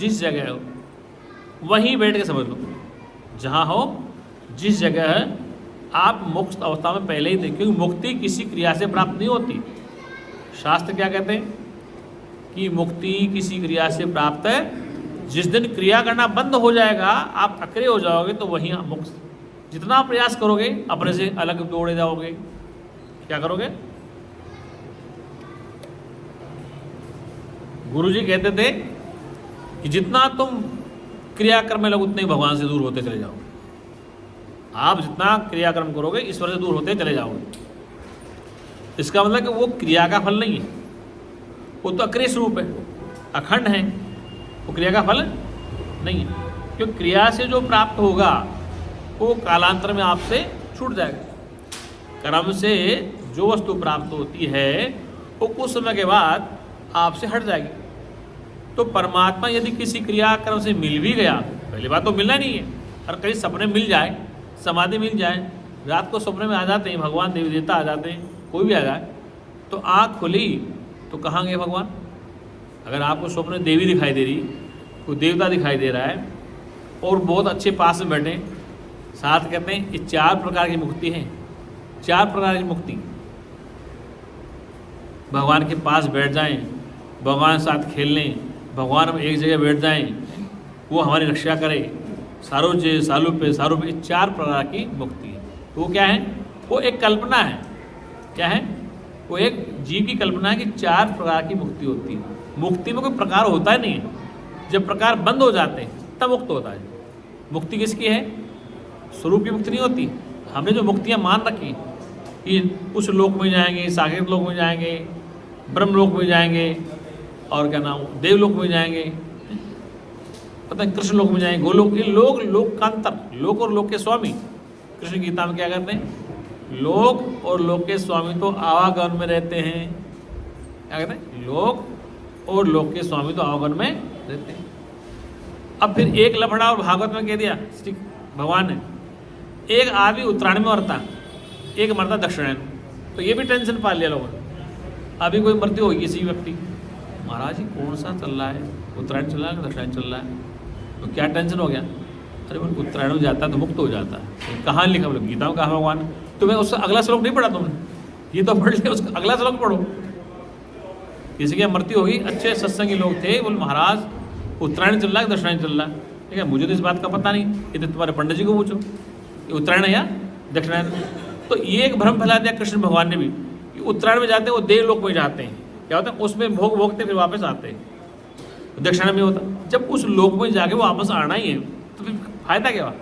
जिस जगह हो वहीं बैठ के समझ लो, जहाँ हो जिस जगह है आप मुक्त अवस्था में पहले ही दें, क्योंकि मुक्ति किसी क्रिया से प्राप्त नहीं होती। शास्त्र क्या कहते हैं कि मुक्ति किसी क्रिया से प्राप्त है, जिस दिन क्रिया करना बंद हो जाएगा, आप अक्रिय हो जाओगे, तो वहीं आप मुक्त। जितना प्रयास करोगे अपने से अलग दौड़े जाओगे। क्या करोगे? गुरुजी कहते थे कि जितना तुम क्रियाक्रम में लगो उतने ही भगवान से दूर होते चले जाओगे। आप जितना क्रियाक्रम करोगे ईश्वर से दूर होते चले जाओगे। इसका मतलब कि वो क्रिया का फल नहीं है, वो तो अक्रिय स्वरूप है, अखंड है, वो क्रिया का फल नहीं है। क्योंकि क्रिया से जो प्राप्त होगा वो कालांतर में आपसे छूट जाएगा। कर्म से जो वस्तु प्राप्त होती है वो कुछ समय के बाद आपसे हट जाएगी। तो परमात्मा यदि किसी क्रियाक्रम से मिल भी गया, पहली बात तो मिलना नहीं है, और कहीं सपने मिल जाए, समाधि मिल जाए, रात को सपने में आ जाते हैं भगवान, देवी देवता आ जाते हैं, कोई भी आ जाए, तो आँख खुली तो कहाँ गए भगवान? अगर आपको स्वप्न में देवी दिखाई दे रही, कोई देवता दिखाई दे रहा है और बहुत अच्छे पास में बैठे, साथ कहते हैं ये 4 प्रकार की मुक्ति है। 4 प्रकार की मुक्ति, भगवान के पास बैठ जाएं, भगवान के साथ खेल लें, भगवान हम एक जगह बैठ जाएं, वो हमारी रक्षा करे, सारूप्य सारूप्य, 4 प्रकार की मुक्ति है। तो वो क्या है? वो एक कल्पना है। क्या है? वो एक जीव की कल्पना है कि 4 प्रकार की मुक्ति होती है। मुक्ति में कोई प्रकार होता ही नहीं है, जब प्रकार बंद हो जाते हैं तब मुक्त होता है। मुक्ति किसकी है? स्वरूप की मुक्ति नहीं होती। हमने जो मुक्तियाँ मान रखी कि उस लोक में जाएंगे, साकेत लोक में जाएंगे, ब्रह्म लोक में जाएंगे, और क्या नाम, देवलोक में जाएंगे, पता है कृष्ण लोक में जाएंगे, गोलोक, ये लोक का अंतर, लोक और लोक के स्वामी। कृष्ण गीता में क्या कहते हैं? लोक और लोक के स्वामी तो आवागमन में रहते हैं। क्या कहते हैं? लोक और लोक के स्वामी तो आवागमन में रहते हैं। अब फिर एक लफड़ा और भागवत में कह दिया श्री भगवान ने, एक आदमी उत्तरायण में मरता, एक मरता दक्षिणायन, तो ये भी टेंशन पा लिया लोगों ने। अभी कोई मृत्यु होगी किसी व्यक्ति, महाराज जी कौन सा चल रहा है, उत्तरायण चल रहा है दक्षिणायन चल रहा है, तो क्या टेंशन हो गया? अरे वो उत्तरायण में जाता है तो मुक्त हो जाता है। कहाँ लिखा? बोले गीता में कहा भगवान। तुम्हें उसका अगला श्लोक नहीं पढ़ा तुमने? ये तो पढ़ लिया, उसका अगला श्लोक पढ़ो। किसी की मृत्यु होगी, अच्छे सत्संगी लोग थे, बोले महाराज उत्तरायण चल रहा है दक्षिणायन चल रहा है। ठीक है, मुझे तो इस बात का पता नहीं, ये तो तुम्हारे पंडित जी को पूछो ये उत्तरायण है या दक्षिणायन। तो ये एक भ्रम फैला दिया कृष्ण भगवान ने भी कि उत्तरायण में जाते हैं वो देवलोक में जाते हैं, क्या होता है उसमें भोग भोगते फिर वापस आते हैं, तो दक्षिणायन में होता। जब उस लोक में जाके वो वापस आना ही है तो फिर फायदा क्या हुआ?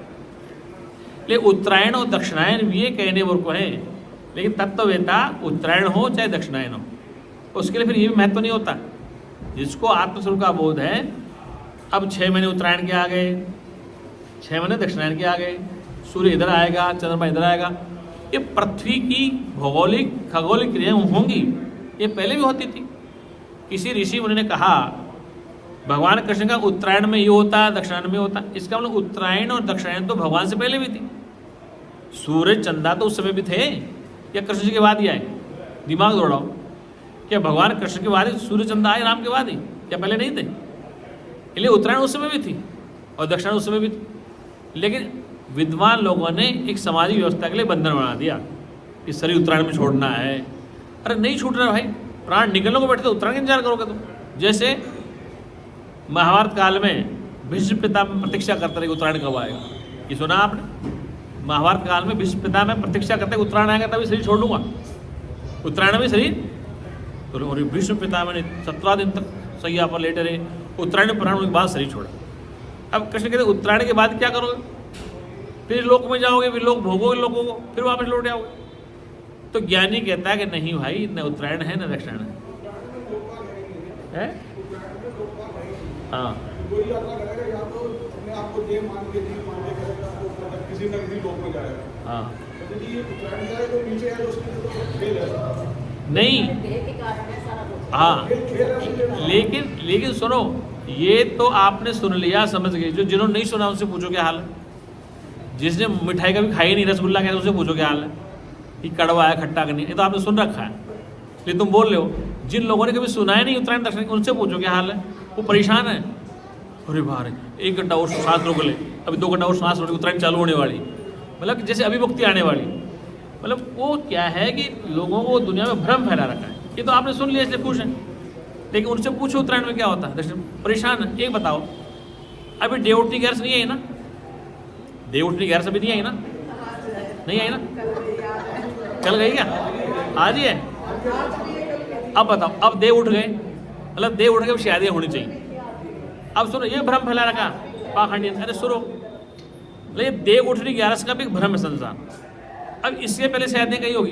लेकिन उत्तरायण और दक्षिणायन ये कहने वो को है, लेकिन तत्ववेता उत्तरायण हो चाहे दक्षिणायन हो, उसके लिए फिर ये भी महत्व नहीं होता। जिसको आत्मस्वरूप का बोध है, अब 6 महीने उत्तरायण के आ गए, 6 महीने दक्षिणायन के आ गए, सूर्य इधर आएगा, चंद्रमा इधर आएगा, ये पृथ्वी की भौगोलिक खगोलिक क्रियाएं होंगी, ये पहले भी होती थी। किसी ऋषि मुनि ने कहा भगवान कृष्ण का उत्तरायण में ये होता है दक्षिणायन में होता है, इसका मतलब उत्तरायण और दक्षिणायन तो भगवान से पहले भी थी। सूर्य चंदा तो उस समय भी थे या कृष्ण जी के बाद ही आए? दिमाग दौड़ाओ, क्या भगवान कृष्ण के बाद ही सूर्य चंदा आए, राम के बाद ही? क्या पहले नहीं थे? इसलिए उत्तरायण उस समय भी थी और दक्षिणायन उस समय भी थी। लेकिन विद्वान लोगों ने एक सामाजिक व्यवस्था के लिए बंधन बना दिया कि शरीर उत्तरायण में छोड़ना है। अरे नहीं छूट रहा भाई, प्राण निकलने को बैठे तो उत्तरायण का इंतजार करोगे तुम? जैसे महाभारत काल में भीष्म पिता में प्रतीक्षा करते रहे उत्तरायण कब आएगा, ये सुना आपने? महाभारत काल में भीष्म पिता में प्रतीक्षा करते उत्तरायण आएगा तभी शरीर छोड़ लूँगा, उत्तरायण में शरीर। तो भीष्म पिता मैंने 17 दिन तक सैया पर लेटे रहे, उत्तरायण प्राण होने के बाद शरीर छोड़ा। अब कृष्ण कहते उत्तरायण के बाद क्या करोगे? फिर लोक में जाओगे, फिर लोग भोगोगे लोगों को, फिर वापस लौट आओगे। तो ज्ञानी कहता है कि नहीं भाई, न उत्तरायण है न दक्षिणायन है। हाँ हाँ नहीं, हाँ लेकिन सुनो, ये तो आपने सुन लिया, समझ गए। जो जिन्होंने नहीं सुना उनसे पूछो क्या हाल है। जिसने मिठाई कभी खाई नहीं, रसगुल्ला कहते उससे पूछो क्या हाल है, कि कड़वा है खट्टा का नहीं, ये तो आपने सुन रखा है इसलिए तुम बोल रहे हो। जिन लोगों ने कभी सुना ही नहीं उत्तरायण दक्षिणायन, उनसे पूछो क्या हाल है, वो परेशान है। अरे बाहर 1 घंटा और सांस रोक ले, अभी 2 घंटा और सांस रोक, ट्रेन चालू होने वाली, मतलब कि जैसे अभिमुक्ति आने वाली। मतलब वो क्या है कि लोगों को दुनिया में भ्रम फैला रखा है। ये तो आपने सुन लिया इसलिए खुश हैं, लेकिन उनसे पूछो उत्तरायण में क्या होता है, दक्षिण परेशान है। एक बताओ, अभी देवउठनी ग्यारस नहीं आई ना, देवउठनी ग्यारस अभी नहीं आई ना, नहीं आई ना, कल गई क्या, आज ही है। अब बताओ, अब देव उठ गए, मतलब देव उठ गए, शादियाँ होनी चाहिए। अब सुनो, ये भ्रम फैला रखा पाखंडियन। अरे सुनो, लेकिन देव उठनी ग्यारस का भी एक भ्रम है संसार। अब इससे पहले शादियाँ कही होगी,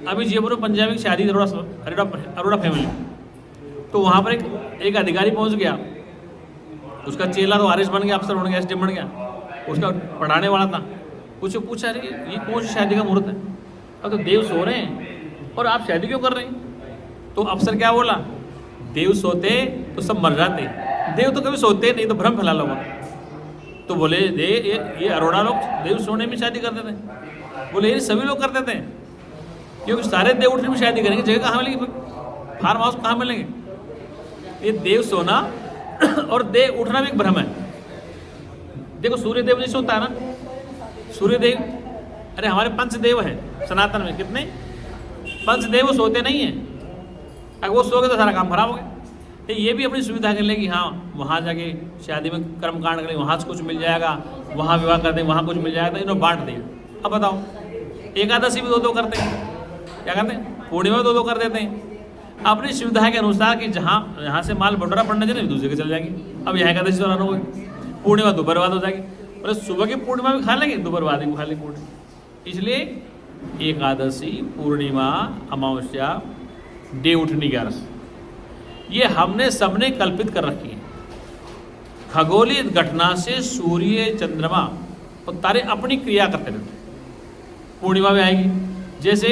अभी जयपुर में पंजाबी की शादी अरोड़ा फैमिली, तो वहाँ पर एक अधिकारी पहुँच गया, उसका चेला तो आरएस बन गया, अफसर बन गया, एसडीएम बन गया, उसका पढ़ाने वाला था। कुछ पूछा, अरे ये कौन सी शादी का मुहूर्त है, अब तो देव सो रहे हैं और आप शादी क्यों कर रहे हैं। तो अफसर क्या बोला, देव सोते तो सब मर जाते, देव तो कभी सोते नहीं, तो भ्रम फैला लोगों। तो बोले ये अरोड़ा लोग देव सोने में शादी करते थे। बोले ये सभी लोग करते थे, क्योंकि सारे देव उठने में शादी करेंगे, जगह कहाँ मिलेगी, फार्म हाउस कहाँ मिलेंगे। ये देव सोना और देव उठना भी एक भ्रम है। देखो सूर्य देव नहीं सोता है ना, सूर्य देव, अरे हमारे पंचदेव हैं सनातन में, कितने पंचदेव सोते नहीं हैं। अगर वो सो गए तो सारा काम खराब हो गया। तो ये भी अपनी सुविधा कर ले कि हाँ वहाँ जाके शादी में कर्मकांड करें, वहाँ से कुछ मिल जाएगा, वहाँ विवाह कर दें, वहाँ कुछ मिल जाएगा, तो इन्होंने बांट दिया। अब बताओ, एकादशी भी 2-2 करते हैं, क्या करते हैं, पूर्णिमा 2-2 कर देते हैं अपनी सुविधा के अनुसार, कि जहाँ यहाँ से माल बटोरा पड़ने जाए दूसरी जगह चल जाएगी। अब यहाँ एकादशी दौरान होगी, पूर्णिमा दोपहर बाद हो जाएगी, मतलब सुबह की पूर्णिमा भी खा लेंगे, दोपहर बाद भी खा लेंगे पूर्णिमा। इसलिए एकादशी, पूर्णिमा, अमावस्या, देव उठनी ग्यारस, ये हमने सबने कल्पित कर रखी है। खगोलीय घटना से सूर्य, चंद्रमा और तारे अपनी क्रिया करते रहते हैं। पूर्णिमा भी आएगी, जैसे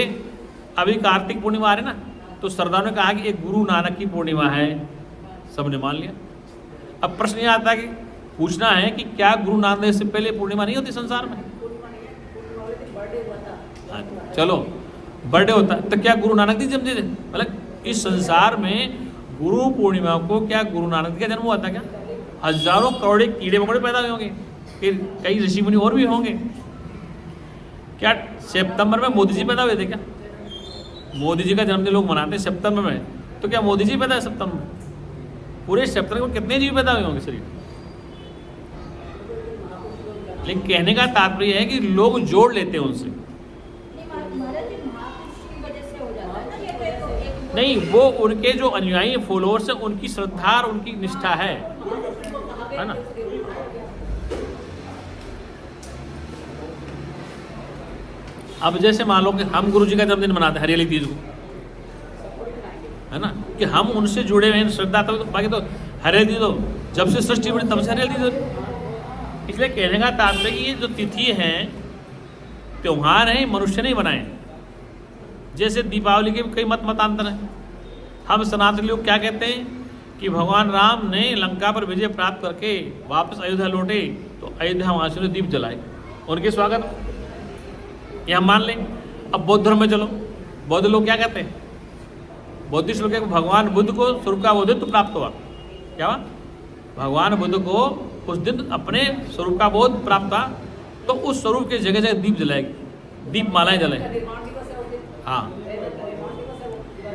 अभी कार्तिक पूर्णिमा आ रही ना, तो सरदारों ने कहा कि एक गुरु नानक की पूर्णिमा है, सबने मान लिया। अब प्रश्न ये आता है कि पूछना है कि क्या गुरु नानक से पहले पूर्णिमा नहीं होती संसार में। चलो बर्थडे होता है, तो क्या गुरु नानक नहीं जन्म थे, मतलब इस संसार में गुरु पूर्णिमा को क्या गुरु नानक का जन्म हुआ था क्या। हजारों करोड़े कीड़े मकोड़े पैदा हुए होंगे, फिर कई ऋषि मुनि और भी होंगे। क्या सितंबर में मोदी जी पैदा हुए थे क्या, मोदी जी का जन्मदिन लोग मनाते हैं सितंबर में, तो क्या मोदी जी पैदा है सितंबर में, पूरे सितंबर में कितने जीव पैदा हुए होंगे शरीर। लेकिन कहने का तात्पर्य है कि लोग जोड़ लेते हैं उनसे, नहीं वो उनके जो अनुयायी फॉलोअर्स हैं उनकी श्रद्धा और उनकी निष्ठा है ना। अब जैसे मान लो कि हम गुरु जी का जन्मदिन मनाते हैं हरियाली तीज को, है ना, कि हम उनसे जुड़े हुए हैं श्रद्धा, तो बाकी तो हरियाली तीज तो जब से सृष्टि बनी तब से हरियाली तीज। इसलिए कहने का तात्पर्य कि ये जो तिथि हैं, त्योहार हैं, मनुष्य नहीं बनाए। जैसे दीपावली के कई मतांतर हैं। हम सनातनी लोग क्या कहते हैं कि भगवान राम ने लंका पर विजय प्राप्त करके वापस अयोध्या लौटे, तो अयोध्या वासियों ने दीप जलाए, उनके स्वागत, ये हम मान लें। अब बौद्ध धर्म में चलो, बौद्ध लोग क्या कहते हैं, बौद्धिस्ट लोग कहते हैं भगवान बुद्ध को स्वरूप का बोधित्व प्राप्त हुआ। क्या हुआ, भगवान बुद्ध को उस दिन अपने स्वरूप का बोध प्राप्त हुआ, तो उस स्वरूप के जगह जगह दीप जलाएगी, दीप मालाएं जलाएंगे। हाँ,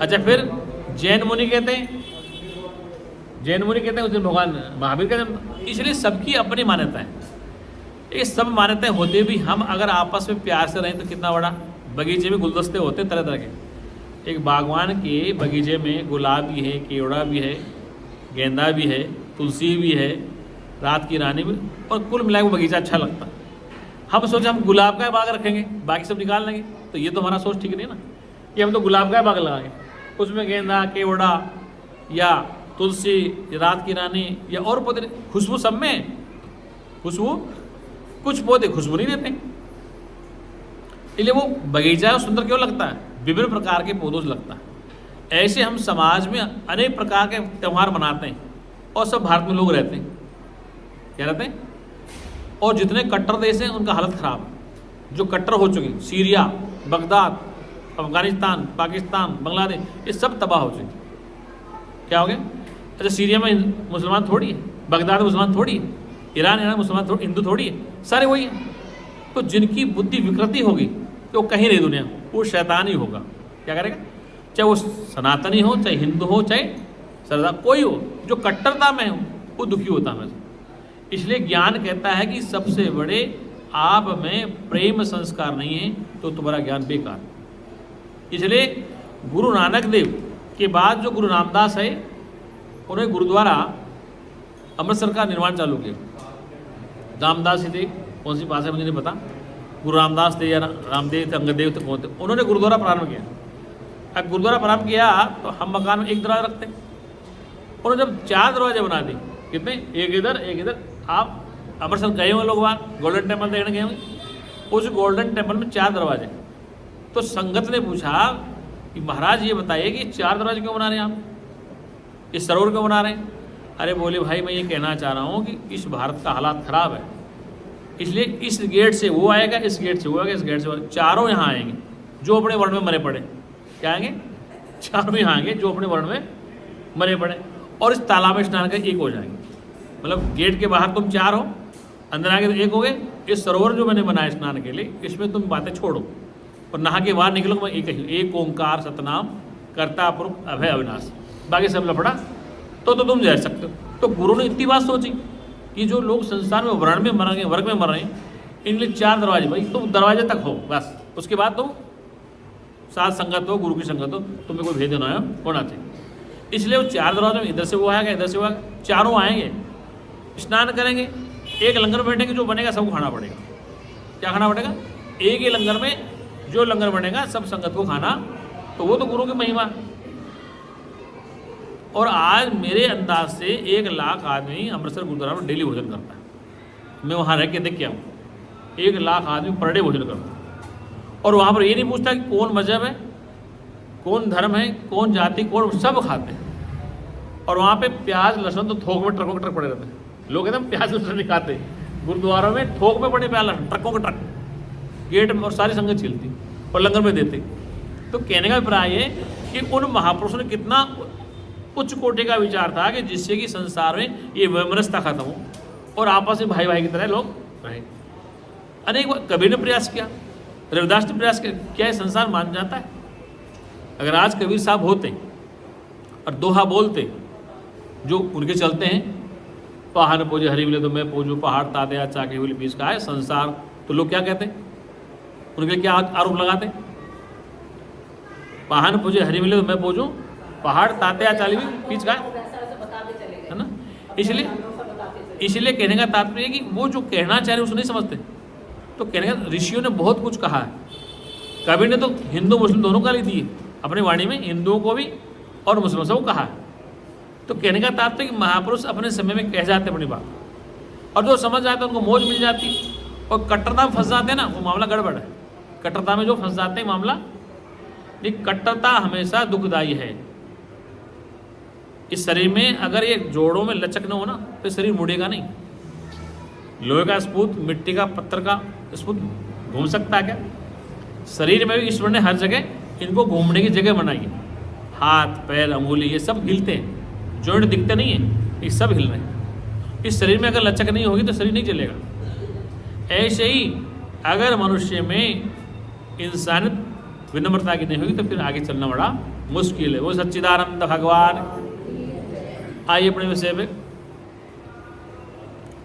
अच्छा, फिर जैन मुनि कहते हैं, जैन मुनि कहते हैं उस दिन भगवान महावीर का जन्म। इसलिए सबकी अपनी मान्यता है। ये सब मान्यताएं होते भी हम अगर आपस में प्यार से रहें तो कितना बड़ा। बगीचे में गुलदस्ते होते हैं तरह तरह के, एक बागवान के बगीचे में गुलाब भी है, केवड़ा भी है, गेंदा भी है, तुलसी भी है, रात की रानी भी, और कुल मिला के बगीचा अच्छा लगता है। हम सोचे हम गुलाब का बाग रखेंगे, बाकी सब निकाल लेंगे, तो ये तो हमारा सोच ठीक नहीं ना, कि हम तो गुलाब का बाग लगाएंगे, उसमें गेंदा, केवड़ा या तुलसी, रात की रानी या और पौधे, खुशबू सब में खुशबू, कुछ पौधे खुशबू नहीं देते, इसलिए वो बगीचा सुंदर क्यों लगता है, विभिन्न प्रकार के पौधों से लगता है। ऐसे हम समाज में अनेक प्रकार के त्यौहार मनाते हैं, और सब भारत में लोग रहते हैं, क्या रहते हैं, और जितने कट्टर देश हैं उनका हालत ख़राब, जो कट्टर हो चुके, सीरिया, बगदाद, अफगानिस्तान, पाकिस्तान, बांग्लादेश, ये सब तबाह हो चुके। क्या हो गया, अच्छा सीरिया में मुसलमान थोड़ी है, बगदाद मुसलमान थोड़ी है, ईरान मुसलमान थोड़ी, हिंदू थोड़ी है, सारे वही हैं। तो जिनकी बुद्धि विकृति होगी तो कहीं नहीं दुनिया, वो शैतान ही होगा। क्या करेगा? चाहे वो सनातनी हो, चाहे हिंदू हो, चाहे सरदार कोई हो, जो कट्टरता में हो वो दुखी होता है। इसलिए ज्ञान कहता है कि सबसे बड़े आप में प्रेम संस्कार नहीं है तो तुम्हारा ज्ञान बेकार। इसलिए गुरु नानक देव के बाद जो गुरु रामदास है, उन्होंने गुरुद्वारा अमृतसर का निर्माण चालू किया। रामदास ही थे, कौन सी भाषा है मुझे नहीं पता, गुरु रामदास थे या रामदेव थे, अंगदेव थे, कौन थे, उन्होंने गुरुद्वारा प्रारंभ किया। अब गुरुद्वारा प्रारंभ किया तो हम मकान में एक दरवाजा रखते, उन्होंने जब 4 दरवाजे बना दिए, कितने, एक इधर एक इधर। आप अमृतसर गए होंगे लोग, वहाँ गोल्डन टेम्पल देखने गए होंगे, उस गोल्डन टेम्पल में 4 दरवाजे। तो संगत ने पूछा कि महाराज ये बताइए कि 4 दरवाजे क्यों बना रहे हैं आप, इस सरोवर क्यों बना रहे हैं? अरे बोले भाई मैं ये कहना चाह रहा हूँ कि इस भारत का हालात ख़राब है, इसलिए इस गेट से वो आएगा, इस गेट से वो आएगा, इस गेट से वो, चारों यहाँ आएंगे जो अपने वर्ण में मरे पड़े। क्या आएंगे? चारों यहाँ आएंगे जो अपने वर्ण में मरे पड़े, और इस तालाब में स्नान कर एक हो जाएंगे। मतलब गेट के बाहर तुम 4 हो, अंदर आके तो एक हो गए। इस सरोवर जो मैंने बनाया स्नान के लिए, इसमें तुम बातें छोड़ो और नहा के बाहर निकलो, मैं एक ही, एक ओंकार सतनाम कर्ता पुरुष अभय अविनाश, बाकी सब लफड़ा तो तुम जा सकते हो। तो गुरु ने इतनी बात सोची कि जो लोग संसार में वर्ण में मरेंगे, वर्ग में मर रहे हैं, इनके लिए 4 दरवाजे, भाई तुम दरवाजे तक हो बस, उसके बाद तुम साथ संगत हो, गुरु की संगत हो, तुम्हें कोई भेद होना चाहिए। इसलिए वो 4 दरवाजे में, इधर से वो आएगा, इधर से वो आएगा, चारों आएंगे, स्नान करेंगे, एक लंगर बैठेंगे, जो बनेगा सबको खाना पड़ेगा। क्या खाना पड़ेगा? एक ही लंगर में जो लंगर बनेगा सब संगत को खाना, तो वो तो गुरु की महिमा। और आज मेरे अंदाज से 1 लाख आदमी अमृतसर गुरुद्वारा में डेली भोजन करता है। मैं वहाँ रह के देख के आऊँ, 1 लाख आदमी पर डे भोजन करता है। और वहाँ पर ये नहीं पूछता कि कौन मजहब है, कौन धर्म है, कौन जाति, कौन, सब खाते हैं। और वहाँ पे प्याज लहसुन तो थोक में ट्रकों के ट्रक पड़े रहते हैं। लोग एकदम प्याज लहसुन नहीं खाते, गुरुद्वारों में थोक में पड़े प्याज लहसुन, ट्रकों के ट्रक गेट में, और सारी संगत छिलती और लंगर में देते। तो कहने का अभिप्राय है कि उन महापुरुषों ने कितना उच्च कोटि का विचार था कि जिससे कि संसार में ये वैमनस्यता खत्म हो और आपस में भाई भाई की तरह लोग रहें। अनेक बार कबीर ने प्रयास किया, रविदास ने प्रयास किया, क्या ये संसार मान जाता है? अगर आज कबीर साहब होते और दोहा बोलते जो उनके चलते हैं, पहाड़ पूजे हरी मिले तो मैं पूजू, पहाड़ ताते चाके हुई पीस का है संसार, तो लोग क्या कहते? उनके क्या आरोप लगाते? पहाड़ पूजे हरी मिले तो मैं पूजूं, पहाड़ ताते चाली भी पीछ का है ना। इसलिए कहने का तात्पर्य है कि वो जो कहना चाह रहे उसको नहीं समझते। तो कहने का ऋषियों ने बहुत कुछ कहा है, कबीर ने तो हिंदू मुस्लिम दोनों का ली दी है अपनी वाणी में, हिंदुओं को भी और मुस्लिमों को कहा है। तो कहने का तात्पर्य कि महापुरुष अपने समय में कह जाते अपनी बात, और जो समझ जाते हैं उनको मौज मिल जाती, और कट्टरता में फंस जाते हैं ना, वो मामला गड़बड़ है। कट्टरता में जो फंस जाते हैं मामला, ये कट्टरता हमेशा दुखदायी है। इस शरीर में अगर ये जोड़ों में लचक न हो ना तो शरीर मुड़ेगा नहीं। लोहे का स्पूत, मिट्टी का, पत्थर का स्पूत घूम सकता है क्या? शरीर में भी ईश्वर ने हर जगह इनको घूमने की जगह बनाई है। हाथ पैर अंगुली ये सब हिलते हैं, जॉइंट दिखते नहीं है, ये सब हिल रहे हैं। इस शरीर में अगर लचक नहीं होगी तो शरीर नहीं चलेगा। ऐसे ही अगर मनुष्य में इंसानियत विनम्रता की नहीं होगी तो फिर आगे चलना बड़ा मुश्किल है। वो सच्चिदानंद भगवान। आइए अपने विषय पे।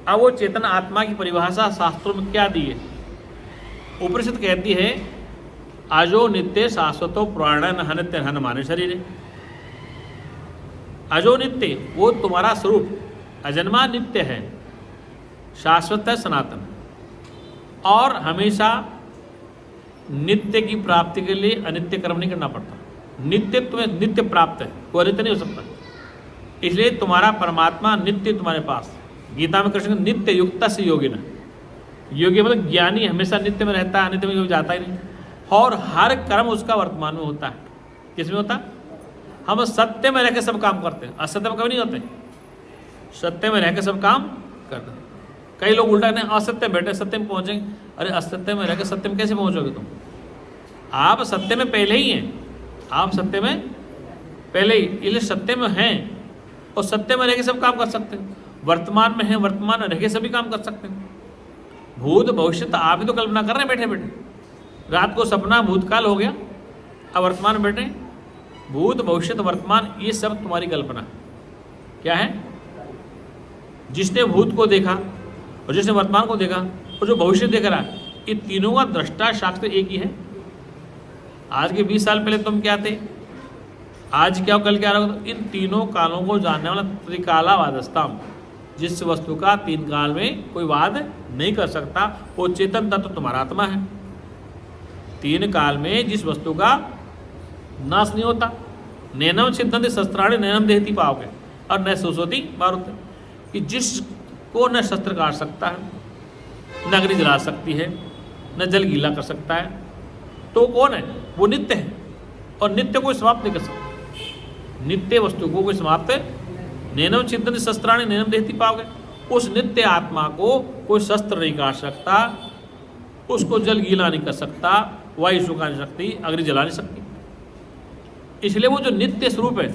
अब वो चेतन आत्मा की परिभाषा शास्त्रों में क्या दी है? उपनिषद कहती है अजो नित्य शाश्वतो प्राण नित्य हन माने शरीर। अजो नित्य वो तुम्हारा स्वरूप अजन्मा नित्य है, शाश्वत है, सनातन, और हमेशा नित्य की प्राप्ति के लिए अनित्य कर्म नहीं करना पड़ता। नित्य तुम्हें नित्य प्राप्त है, वो अनित्य नहीं हो सकता। इसलिए तुम्हारा परमात्मा नित्य तुम्हारे पास। गीता में कृष्ण नित्य युक्त से योगी न, योगी मतलब ज्ञानी हमेशा नित्य में रहता है, अनित्य में जाता ही नहीं, और हर कर्म उसका वर्तमान में होता है। किसमें होता है? हम सत्य में रह के सब काम करते हैं, असत्य में कभी नहीं होते। सत्य में रह के सब काम करते हैं। कई लोग उल्टा नहीं, असत्य में बैठे सत्य में पहुंचेंगे। अरे असत्य में रह के सत्य में कैसे पहुंचोगे तुम? आप सत्य में पहले ही हैं, आप सत्य में पहले ही, इसलिए सत्य में हैं और सत्य में रह के सब काम कर सकते हैं। वर्तमान में है, वर्तमान में रह के सभी काम कर सकते हैं। भूत भविष्य तो आप ही तो कल्पना कर रहे हैं बैठे बैठे। रात को सपना भूतकाल हो गया, अब वर्तमान में बैठे। भूत भविष्य वर्तमान ये सब तुम्हारी कल्पना क्या है। जिसने भूत को देखा और जिसने वर्तमान को देखा और जो भविष्य देख रहा है, ये तीनों का दृष्टा साक्षी एक ही है। आज के 20 साल पहले तुम क्या थे, आज क्या हो, कल क्या रहोगे। तो इन तीनों कालों को जानने वाला त्रिकालावादस्ताम, जिस वस्तु का तीन काल में कोई वाद नहीं कर सकता, वो चेतन तत्व तो तुम्हारा आत्मा है। तीन काल में जिस वस्तु का नाश नहीं होता, नैनम छिन्दन्ति शस्त्राणि नैनम देहति पाओगे और न सुसोति मारुति, कि जिसको न शस्त्र काट सकता है, न अग्नि जला सकती है, न जल गीला कर सकता है, तो कौन है, वो नित्य है। और नित्य कोई समाप्त नहीं कर सकता। नित्य वस्तु को कोई समाप्त, नैनम छिन्दन्ति शस्त्राणि नैनम देहति पाओगे, उस नित्य आत्मा को कोई शस्त्र नहीं काट सकता, उसको जल गीला नहीं कर सकता, वायु सुखा नहीं सकती, अग्नि जला नहीं सकती। इसलिए वो जो नित्य स्वरूप है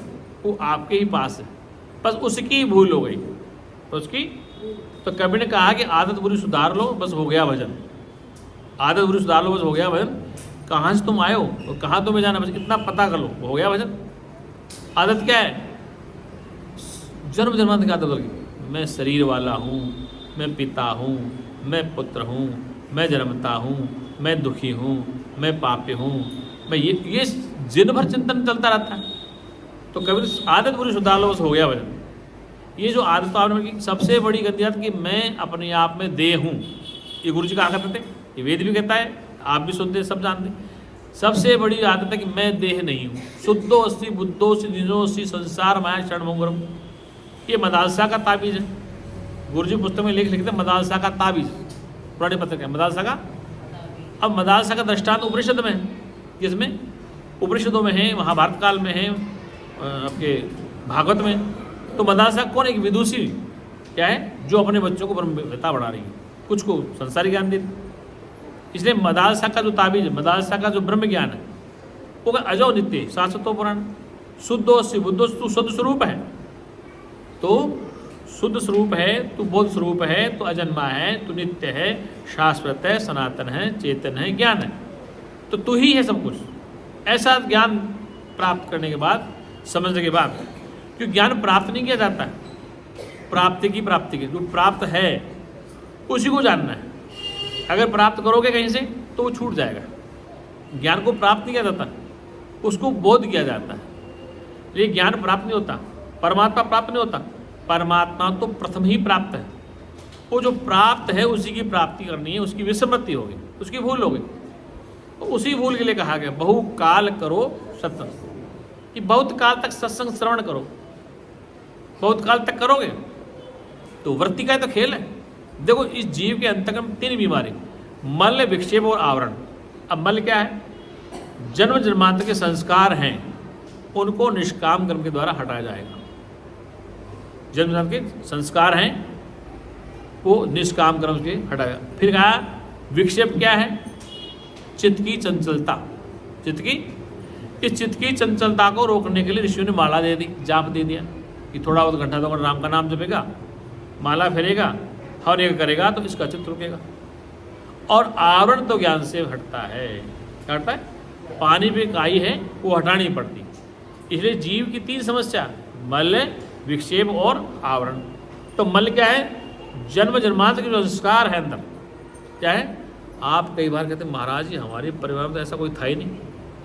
वो आपके ही पास है, बस उसकी भूल हो गई। उसकी तो कभी ने कहा कि आदत बुरी सुधार लो, बस हो गया भजन। आदत बुरी सुधार लो, बस हो गया भजन। कहाँ से तुम आए हो और कहाँ तुम्हें जाना, बस इतना पता कर लो, हो गया भजन। आदत क्या है, जन्म जन्मांतर की आदत होगी। मैं शरीर वाला हूँ, मैं पिता हूँ, मैं पुत्र हूँ, मैं जन्मता हूँ, मैं दुखी हूँ, मैं पापी हूँ, मैं ये दिन भर चिंतन चलता रहता है। तो कभी आदत बुरी सुधार लो, बस हो गया भजन। ये जो आदत तो आपने की सबसे बड़ी गंदी आदत कि मैं अपने आप में देह हूँ, ये गुरु जी कहा करते थे, ये वेद भी कहता है, आप भी सुनते सब जानते। सबसे बड़ी आदत है कि मैं देह नहीं हूँ। शुद्धो अस्ति बुद्धो अस्ति निजो अस्ति संसार माया क्षणभंगुरम, ये मदालसा का ताबीज है। गुरु जी पुस्तक में लिखते मदालसा का ताबीज, पुराने पत्र है मदालसा का। अब मदालसा का दृष्टांत उपनिषद में है, किसमें, उपनिषदों में है, महाभारत काल में है, आपके भागवत में। तो मदालसा कौन, एक विदुषी क्या है, जो अपने बच्चों को ब्रह्मवेत्ता बना रही है, कुछ को संसारी ज्ञान देती। इसलिए मदालसा का जो ताबीज है, मदालसा का जो ब्रह्म ज्ञान है, वो अजो नित्य शाश्वतो पुराण। शुद्धो से बुद्धो, तू शुद्ध स्वरूप है, तो शुद्ध स्वरूप है, तू बोध स्वरूप है, तो अजन्मा है, तू नित्य है, शाश्वत है, सनातन है, चेतन है, ज्ञान है, तो तू ही है सब कुछ। ऐसा ज्ञान प्राप्त करने के बाद, समझने के बाद, क्योंकि ज्ञान प्राप्त नहीं किया जाता है, प्राप्ति की जो प्राप्त है उसी को जानना है। अगर प्राप्त करोगे कहीं से तो वो छूट जाएगा। ज्ञान को प्राप्त नहीं किया जाता, उसको बोध किया जाता है। ये ज्ञान प्राप्त नहीं होता, परमात्मा प्राप्त नहीं होता। परमात्मा तो प्रथम ही प्राप्त है, वो जो प्राप्त है उसी की प्राप्ति करनी है, उसकी विस्मृति होगी, उसकी भूल होगी। तो उसी भूल के लिए कहा गया बहु काल करो सत्संग, कि बहुत काल तक सत्संग श्रवण करो। बहुत काल तक करोगे तो वृत्ति का तो खेल है। देखो इस जीव के अंतर्गत 3 बीमारी, मल, विक्षेप और आवरण। अब मल क्या है, जन्म जन्मांतर के संस्कार हैं, उनको निष्काम कर्म के द्वारा हटाया जाएगा। जन्म जन्मांतर के संस्कार हैं, वो निष्काम कर्म के हटाया। फिर कहा विक्षेप क्या है, चित्त की चंचलता। चित्त की, इस चित्त की चंचलता को रोकने के लिए ऋषियों ने माला दे दी, जाप दे दिया कि थोड़ा बहुत घंटा 2 घंटा राम का नाम जपेगा, माला फेरेगा, हर एक करेगा तो इसका चित्त रुकेगा। और आवरण तो ज्ञान से हटता है, क्या हटता है, पानी पे काई है वो हटानी पड़ती। इसलिए जीव की 3 समस्या, मल, विक्षेप और आवरण। तो मल क्या है, जन्म जन्मांतर के जो संस्कार है अंदर, क्या है। आप कई बार कहते हैं महाराज जी हमारे परिवार में तो ऐसा कोई था ही नहीं।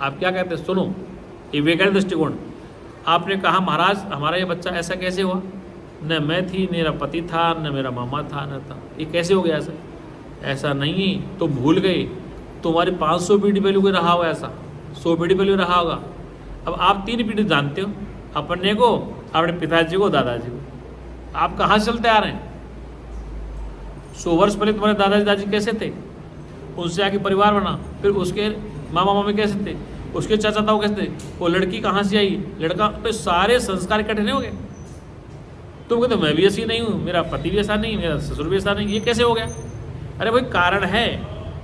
आप क्या कहते हैं, सुनो ये वैज्ञानिक दृष्टिकोण। आपने कहा महाराज हमारा ये बच्चा ऐसा कैसे हुआ, न मैं थी, न मेरा पति था, न मेरा मामा था, न था, ये कैसे हो गया ऐसा। ऐसा नहीं, तो भूल गए, तुम्हारे 500 पीढ़ी पहले कोई रहा होगा, ऐसा 100 पीढ़ी पहले रहा होगा। अब आप 3 पीढ़ी जानते हो, अपने को, अपने पिताजी को, दादाजी को। आप कहाँ से चलते आ रहे हैं। 100 वर्ष पहले तुम्हारे दादाजी दादी कैसे थे, उनसे आके परिवार बना, फिर उसके मामा मामी कैसे थे, उसके चाचा ताऊ कैसे थे, वो लड़की कहाँ से आई, लड़का, तो सारे संस्कार इकट्ठे नहीं हो गए। तुम कहते मैं भी ऐसी नहीं हूँ, मेरा पति भी ऐसा नहीं, मेरा ससुर भी ऐसा नहीं, ये कैसे हो गया। अरे भाई कारण है,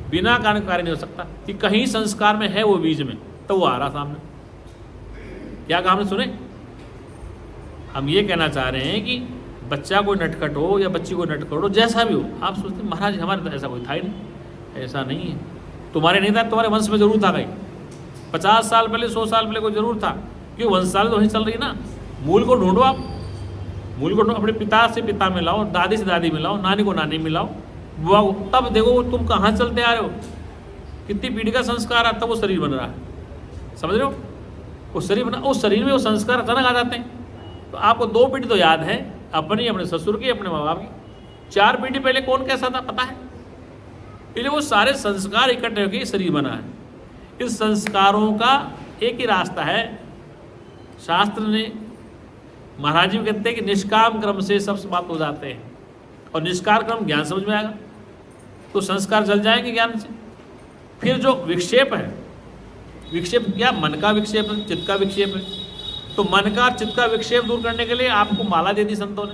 बिना कारण कार्य नहीं हो सकता, कि कहीं संस्कार में है वो बीज में, तो वो आ रहा सामने। क्या कहा हमने सुने, हम ये कहना चाह रहे हैं कि बच्चा कोई नटखट हो या बच्ची कोई नटखट हो, जैसा भी हो, आप सोचते महाराज हमारे तो ऐसा कोई था ही नहीं। ऐसा नहीं है, तुम्हारे नहीं था, तुम्हारे वंश में जरूर था कहीं 50 साल पहले 100 साल पहले कोई जरूर था, क्योंकि वंशशाला तो वहीं चल रही है ना। मूल को ढूंढो आप, मूल को ढूंढो, अपने पिता से पिता मिलाओ, दादी से दादी मिलाओ, नानी को नानी मिलाओ, बुआ को, तब देखो तुम कहाँ चलते आ रहे हो, कितनी पीढ़ी का संस्कार आता, वो शरीर बन रहा है। समझ रहे हो, वो शरीर बना, उस शरीर में वो संस्कार अचानक आ जाते हैं। तो आपको 2 पीढ़ी तो याद है, अपनी, अपने ससुर की, अपने माँ बाप की। 4 पीढ़ी पहले कौन कैसा था पता है, इसलिए वो सारे संस्कार इकट्ठे होकर शरीर बना है। इस संस्कारों का एक ही रास्ता है, शास्त्र ने, महाराज जी कहते हैं कि निष्काम क्रम से सब समाप्त हो जाते हैं, और निष्काम क्रम ज्ञान समझ में आएगा तो संस्कार जल जाएंगे ज्ञान से। फिर जो विक्षेप है, विक्षेप क्या, मन का विक्षेप है, चित्त का विक्षेप है। तो मन का चित्त का विक्षेप दूर करने के लिए आपको माला दे दी संतों ने,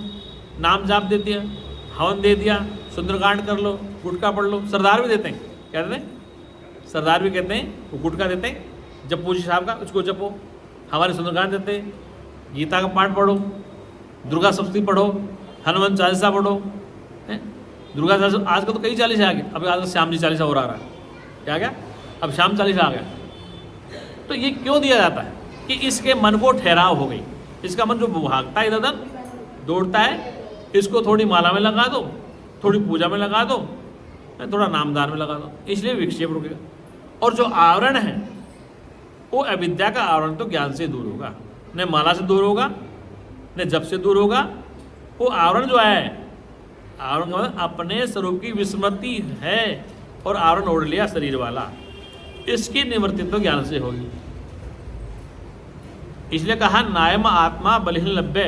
नाम जाप दे दिया, हवन दे दिया, सुंदरकांड कर लो, गुटखा पढ़ लो। सरदार भी देते हैं, क्या देते हैं, सरदार भी कहते हैं, वो गुटखा देते हैं, जपो जी साहब का, उसको जपो। हमारे सुंदरकांड देते हैं, गीता का पाठ पढ़ो, दुर्गा सप्तशती पढ़ो, हनुमान चालीसा पढ़ो, हैं दुर्गा चालीसा। आजकल तो कई चालीसा आ गए, अभी आजकल श्याम जी चालीसा हो रहा है, क्या गया, अब श्याम चालीसा आ गया। तो ये क्यों दिया जाता है कि इसके मन को ठहराव हो गई, इसका मन जो भागता है इधर उधर दौड़ता है, इसको थोड़ी माला में लगा दो, थोड़ी पूजा में लगा दो, थोड़ा नामदान में लगा दो, इसलिए विक्षेप रुकेगा। और जो आवरण है वो अविद्या का आवरण तो ज्ञान से दूर होगा, न माला से दूर होगा, न जप से दूर होगा। वो आवरण जो है, आवरण का मतलब अपने स्वरूप की विस्मृति है, और आवरण ओढ़ लिया शरीर वाला, इसकी निवृत्ति तो ज्ञान से होगी। इसलिए कहा नायम आत्मा बलहीन लभ्य,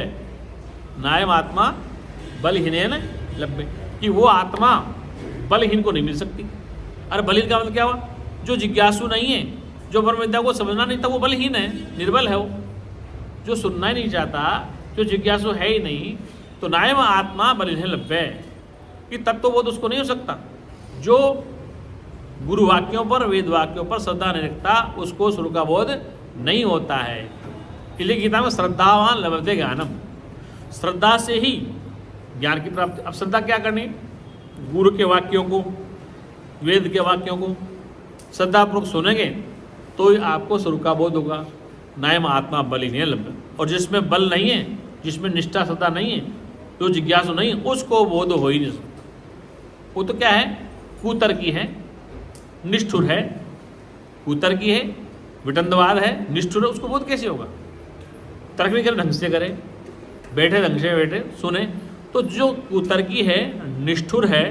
नायम आत्मा बलहीन लभ्य, कि वो आत्मा बलहीन को नहीं मिल सकती। अरे बलहीन का मतलब क्या हुआ, जो जिज्ञासु नहीं है, जो ब्रह्म विद्या को समझना नहीं था, वो बलहीन है, निर्बल है। वो जो सुनना ही नहीं चाहता, जो जिज्ञासु है ही नहीं, तो नायम आत्मा बलहीन लभ्य, कि तत्वबोध उसको नहीं हो सकता। जो गुरु वाक्यों पर, वेद वाक्यों पर श्रद्धा नहीं रखता, उसको स्वरूप का बोध नहीं होता है। इसलिए गीता में श्रद्धावान लभते ज्ञानम, श्रद्धा से ही ज्ञान की प्राप्ति। अब श्रद्धा क्या करनी, गुरु के वाक्यों को, वेद के वाक्यों को श्रद्धापूर्वक सुनेंगे तो ही आपको स्वरूप का बोध होगा। नायम आत्मा बलहीन लभ्य, और जिसमें बल नहीं है, जिसमें निष्ठा श्रद्धा नहीं है, जो जिज्ञासु नहीं है, उसको बोध हो ही नहीं सकता। वो तो क्या है, कुतर्की है, निष्ठुर है, कुतर्की है, विटंडवाद है, निष्ठुर है, उसको बोध कैसे होगा। तर्क भी करे, ढंग से करे, बैठे ढंग से बैठे सुने। तो जो कुतर्की है, निष्ठुर है,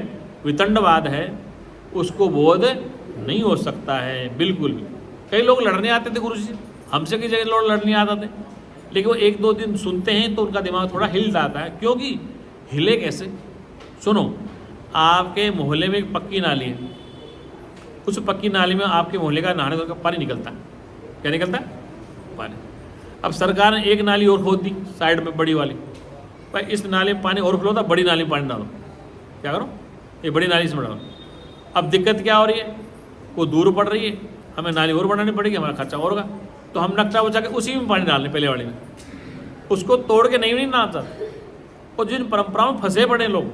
वितंडवाद है, उसको बोध नहीं हो सकता है बिल्कुल भी। कई लोग लड़ने आते थे गुरु जी, हमसे कई जगह लोग लड़ने आते थे, लेकिन वो 1-2 दिन सुनते हैं तो उनका दिमाग थोड़ा हिल जाता है। क्योंकि हिले कैसे, सुनो, आपके मोहल्ले में एक पक्की नाली है, उस पक्की नाली में आपके मोहल्ले का नहाने का पानी निकलता है। क्या निकलता है, पानी। अब सरकार ने एक नाली और खोद दी साइड में, बड़ी वाली, भाई इस नाली में पानी और फ्लो था, बड़ी नाली में पानी डालो। क्या करो, ये बड़ी नाली से डालो। अब दिक्कत क्या हो रही है, वो दूर पड़ रही है, हमें नाली और बढ़ानी पड़ेगी, हमारा खर्चा और होगा, तो हम नक्शा बचा के उसी में पानी डालने, पहले वाली में, उसको तोड़ के नहीं ना आता। और जिन परंपराओं में फंसे पड़े लोग,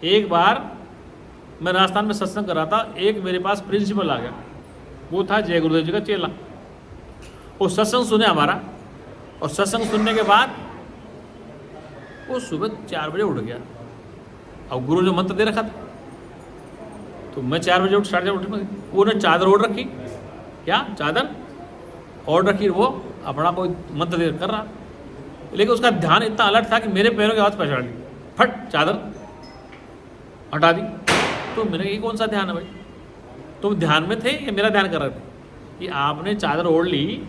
एक बार मैं राजस्थान में सत्संग कर रहा था, एक मेरे पास प्रिंसिपल आ गया, वो था जय गुरुदेव जी का चेला। वो सत्संग सुने हमारा, और सत्संग सुनने के बाद वो सुबह 4 बजे उठ गया। अब गुरु ने मंत्र दे रखा था, तो मैं 4 बजे उठ, 4:30 उठ, वो ने चादर ओढ़ रखी, क्या चादर ओढ़ रखी, वो अपना कोई मंत्र दे कर रहा, लेकिन उसका ध्यान इतना अलर्ट था कि मेरे पैरों की आवाज़ पहचान ली, फट चादर हटा दी। तो मैंने ये कौन सा ध्यान है भाई, तुम ध्यान में थे या मेरा ध्यान कर रहे थे, कि आपने चादर ओढ़ ली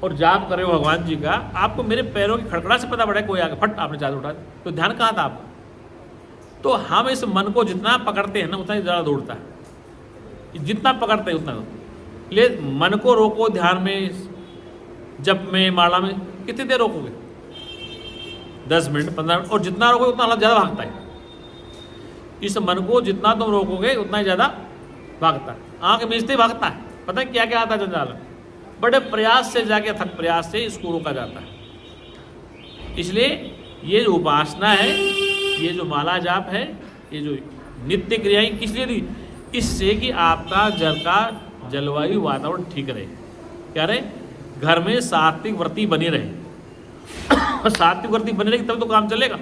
और जाप करे हो भगवान जी का, आपको मेरे पैरों की खड़खड़ा से पता पड़ा कोई आगे, फट आपने चादर उठा दी, तो ध्यान कहाँ था आपका। तो हम इस मन को जितना पकड़ते हैं ना, उतना ही ज़्यादा दौड़ता है, जितना पकड़ते हैं उतना। ले मन को रोको ध्यान में, जप में, माला में, कितनी देर रोकोगे, 10 मिनट 15 मिनट, और जितना रोकोगे उतना ज़्यादा भागता है। इस मन को जितना तुम रोकोगे उतना ही ज़्यादा भागता है, आँख मीचते भागता है, पता है क्या क्या आता है जंजाल। बड़े प्रयास से जाके, थक प्रयास से इसको रोका जाता है। इसलिए ये जो उपासना है, ये जो माला जाप है, ये जो नित्य क्रियाएं किस लिए दी? इससे कि आपका घर का जलवायु वातावरण ठीक रहे। क्या रहे? घर में सात्विक वृत्ति बनी रहे। सात्विक वृत्ति बनी रहेगी तब तो काम चलेगा,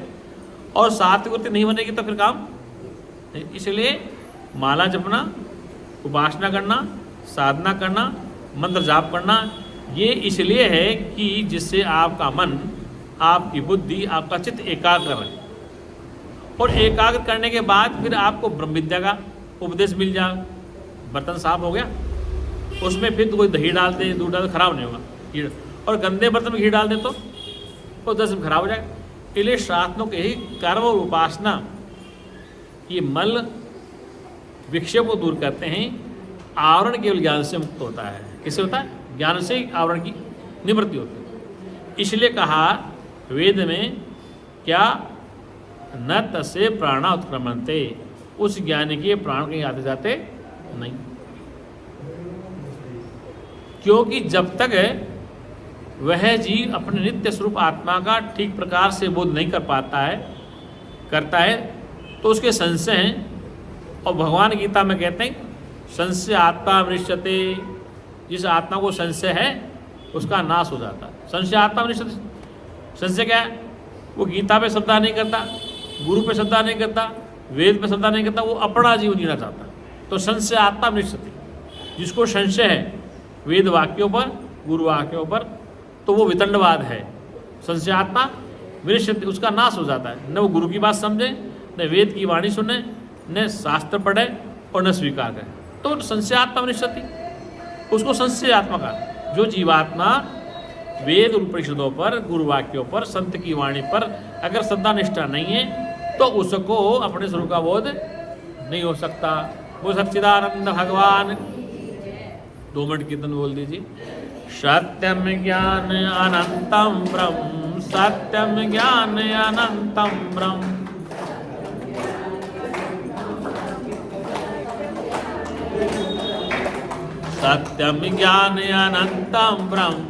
और सात्विक वृत्ति नहीं बनेगी तो फिर काम नहीं। इसलिए माला जपना, उपासना करना, साधना करना, मंत्र जाप करना, ये इसलिए है कि जिससे आपका मन, आपकी बुद्धि, आपका चित्त एकाग्र रहे, और एकाग्र करने के बाद फिर आपको ब्रह्म विद्या का उपदेश मिल जाए। बर्तन साफ हो गया, उसमें फिर तो कोई दही डाल दे, दूध डाल दे, खराब नहीं होगा। और गंदे बर्तन में घी डाल दे तो वो 10 में खराब हो जाएगा। इसलिए शास्त्रों के ही कर्म और उपासना ये मल विक्षेप को दूर करते हैं। आवरण केवल ज्ञान से मुक्त होता है। किससे होता है? ज्ञान से आवरण की निवृत्ति होती है। इसलिए कहा वेद में क्या, न तस्य प्राणा उत्क्रमणते, उस ज्ञानी के प्राण कहीं आते जाते नहीं। क्योंकि जब तक वह जीव अपने नित्य स्वरूप आत्मा का ठीक प्रकार से बोध नहीं करता है तो उसके संशय हैं। और भगवान गीता में कहते हैं संशय आत्मा विनश्यते, जिस आत्मा को संशय है उसका नाश हो जाता है। संशय आत्मा विनश्यते, संशय क्या है? वो गीता पे श्रद्धा नहीं करता, गुरु पे श्रद्धा नहीं करता, वेद पे श्रद्धा नहीं करता, वो अपना जीवन जीना चाहता। तो संशय आत्मा विनश्यते, जिसको संशय है वेद वाक्यों पर, गुरु वाक्यों पर, तो वो वितंडवाद है। संशय आत्मा विनश्यते, उसका नाश हो जाता है। न वो गुरु की बात समझे, न वेद की वाणी सुने, न शास्त्र पढ़े और न स्वीकार करे, तो संशय आत्मा विनश्यति, उसको संशय आत्मा का। जो जीवात्मा वेद उपनिषदों पर, गुरु वाक्यों पर, संत की वाणी पर अगर श्रद्धा निष्ठा नहीं है तो उसको अपने स्वरूप का बोध नहीं हो सकता। वो सच्चिदानंद भगवान 2 मिनट कीर्तन बोल दीजिए। सत्यम ज्ञान अनंतम ब्रह्म, सत्यम ज्ञान अनंतम ब्रह्म, सत्यम ज्ञान अनंतम ब्रह्म,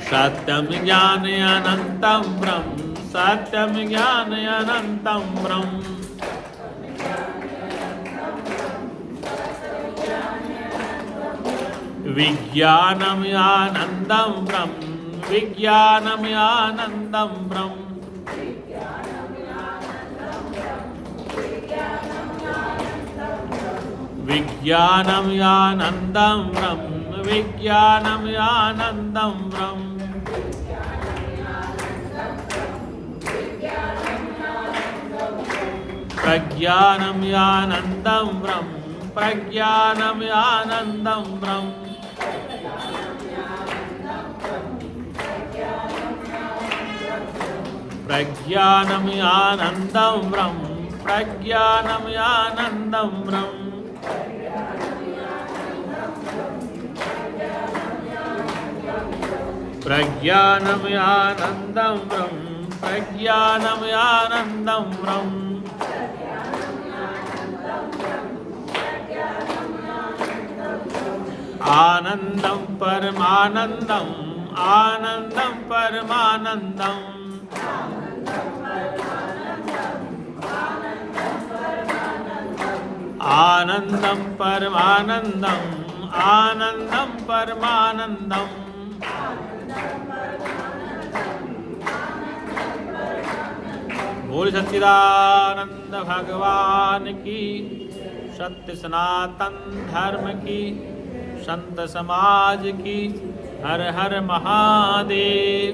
सत्यम ज्ञान अनंतम ब्रह्म, सत्यम ज्ञान अनंतम ब्रह्म। विज्ञानम आनंदम ब्रह्म, विज्ञानम आनंदम ब्रह्म, विज्ञानम आनंदम ब्रह्म, विज्ञानम आनंदम ब्रह्म। प्रज्ञानम आनंदम ब्रह्म, प्रज्ञानम आनंदम ब्रह्म। प्रज्ञानम आनंदम ब्रह्म, प्रज्ञानम आनंदम ब्रह्म। प्रज्ञानम आनंदम ब्रह्म, प्रज्ञानम आनंदम ब्रह्म। आनंदम परमानंदम, आनंदम परमानंदम, आनंदम परमानंदम, आनंदम परमानंदम। बोल सच्चिदानंद भगवान की, सत्य सनातन धर्म की, संत समाज की। हर हर महादेव।